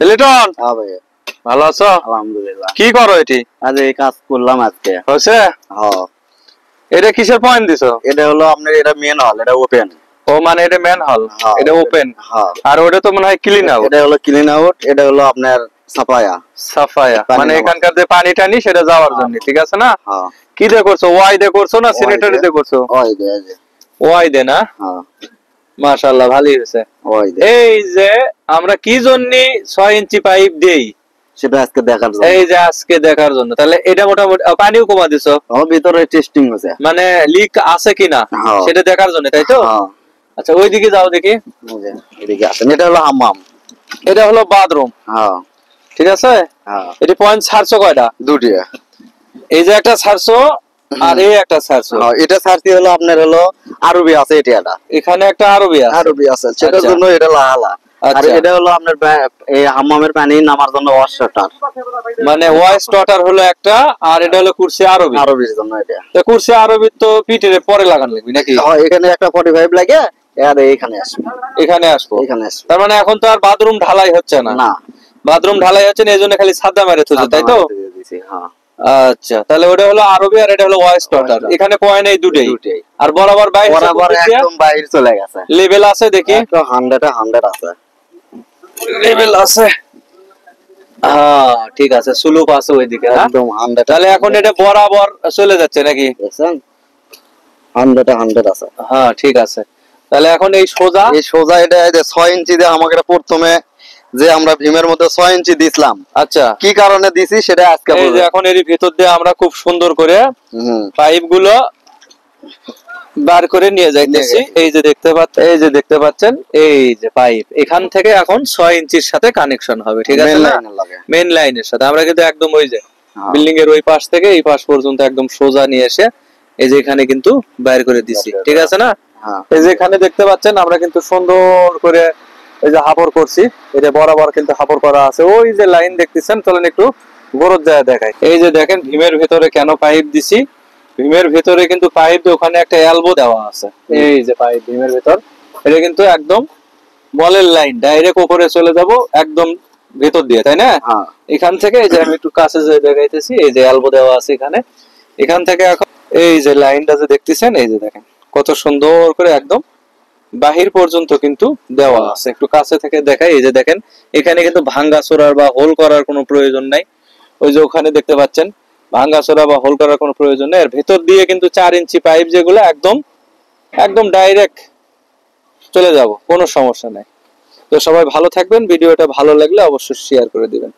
লিটন, হ্যাঁ ভাই, ভালো আছো? আলহামদুলিল্লাহ। কি করো এটি? আজ এই কাজ করলাম আজকে। হচ্ছে? হ্যাঁ, এটা কিসের পয়েন্ট দিছো? এটা হলো আপনার, এটা মেন হল, এটা ওপেন। ও মানে এটা ম্যান হল, হ্যাঁ, এটা ওপেন। হ্যাঁ, আর ওটা তো মনে হয় ক্লিন আউট। এটা হলো ক্লিন আউট, এটা হলো আপনার সাফায়া। সাফায়া মানে এখানকার যে পানি টানি সেটা যাওয়ার জন্য, ঠিক আছে না? হ্যাঁ। কি দিয়ে করছো? ওয়াই দিয়ে করছো না স্যানিটারি দিয়ে করছো? ওই দে, এই যে। ওয়াই দিয়ে না? হ্যাঁ, মাশাআল্লাহ, ভালোই হয়েছে। ওই দে। এই যে আমরা কি জন্য 6 ইঞ্চি পাইপ দেই সেটা আজকে দেখার জন্য। এই যে আজকে দেখার জন্য। তাহলে এটা মোটামুটি পানিও কমা দিছো, ওর ভিতরে টেস্টিং হচ্ছে, মানে লিক আছে কিনা হ্যাঁ, সেটা দেখার জন্য, তাই তো? হ্যাঁ। আচ্ছা, ওইদিকে যাও দেখি। এই যে, এদিকে আসেন, এটা হলো হাম্মাম। এটা হলো বাথরুম, হ্যাঁ, ঠিক আছে? হ্যাঁ, এটি পয়েন্ট ছাড়ছো কয়টা? দুটি। এই যে একটা ছাড়ছো আর এই একটা ছাড়ছো। হ্যাঁ, এটা সার্চি হলো আপনার হলো আরবি আছে, এটা এখানে একটা আরবি আছে। আরবি আছে, সেটার আচ্ছা। জন্য এটা লাহালা। আর আচ্ছা, এটা হলো আপনার এই হাম্মামের পানি নামার জন্য ওয়াশ শাটার, মানে ওয়াইস স্টার্টার হলো একটা, আর এটা হলো কুরসি আরবি। আরবির জন্য এটা। তো কুরসি আরবি তো পিঠের পরে লাগানো লাগবে নাকি? হ্যাঁ, এখানে একটা 45 লাগে, আর এখানে আসবে, এখানে আসবো। এখানে আসবে। তার মানে এখন তো আর বাথরুম ঢালাই হচ্ছে না? না, বাথরুম ঢালাই হচ্ছে না, এইজন্য খালি সাদা মেরে তুলছে, তাই তো? হ্যাঁ। আচ্ছা, তাহলে ওটা হলো আরবি আর এটা হলো ওয়াইস স্টার্টার। এখানে পয়েন্ট এই দুটেই। আর বরাবর বাইরে বরাবর একদম বাইরে চলে গেছে। লেভেল আছে দেখি, 100 আছে, লেভেল আছে। হ্যাঁ, ঠিক আছে, স্লুপ আছে ওইদিকে। একদম 100। তাহলে এখন এটা বরাবর চলে যাচ্ছে নাকি? দেখছেন, 100 আছে। হ্যাঁ, ঠিক আছে। তাহলে এখন এই সোজা এটা এই যে 6 ইঞ্চি দিয়ে আমাকে প্রথমে যে আমরা ভীমের মধ্যে 6 ইঞ্চি দিছিলাম, আচ্ছা, কি কারণে দিছি সেটা আজকে এই যে এখন এর ভিতর দিয়ে আমরা খুব সুন্দর করে পাইপ গুলো বার করে নিয়ে যাইতেছি। এই যে দেখতে পাচ্ছেন এই যে পাইপ এখান থেকে এখন 6 ইঞ্চির সাথে কানেকশন হবে, ঠিক আছে না? মেইন লাইনের সাথে। আমরা কিন্তু একদম ওই যে বিল্ডিং এর ওই পাশ থেকে এই পাশ পর্যন্ত একদম সোজা নিয়ে এসে এই যে এখানে কিন্তু বাইর করে দিছি, ঠিক আছে না? এই যে এখানে দেখতে পাচ্ছেন আমরা কিন্তু সুন্দর করে এই যে হাফড় করছি। এটা বরাবর কিন্তু হাফড় করা আছে। ওই যে লাইন দেখতেছেন, চলেন একটু গরজ যায় দেখাই। এই যে দেখেন ভীমের ভেতরে কেন পাইপ দিছি। ভীমের ভেতরে কিন্তু পাইপ, ওখানে একটা এলবো দেওয়া আছে। এই যে পাইপ ভীমের ভেতর, এটা কিন্তু একদম বলের লাইন, ডাইরেক্ট উপরে চলে যাব একদম ভেতর দিয়ে, তাই না? এখান থেকে এই যে আমি একটু কাছে যে দেখাইতেছি, এই যে এলবো দেওয়া আছে এখানে। এখান থেকে এখন এই যে লাইনটা যে দেখতেছেন, এই যে দেখেন কত সুন্দর করে একদম বাহির পর্যন্ত কিন্তু দেওয়া আছে। একটু কাছে থেকে দেখাই, এই যে দেখেন এখানে কিন্তু ভাঙ্গা চোরার বা হোল করার কোনো প্রয়োজন নাই। ওই যে ওখানে দেখতে পাচ্ছেন ভাঙ্গা চোরা বা হোল করার কোনো প্রয়োজন নেই। এর ভেতর দিয়ে কিন্তু 4 ইঞ্চি পাইপ যেগুলো একদম একদম ডাইরেক্ট চলে যাব, কোনো সমস্যা নাই। তো সবাই ভালো থাকবেন, ভিডিওটা ভালো লাগলে অবশ্যই শেয়ার করে দিবেন।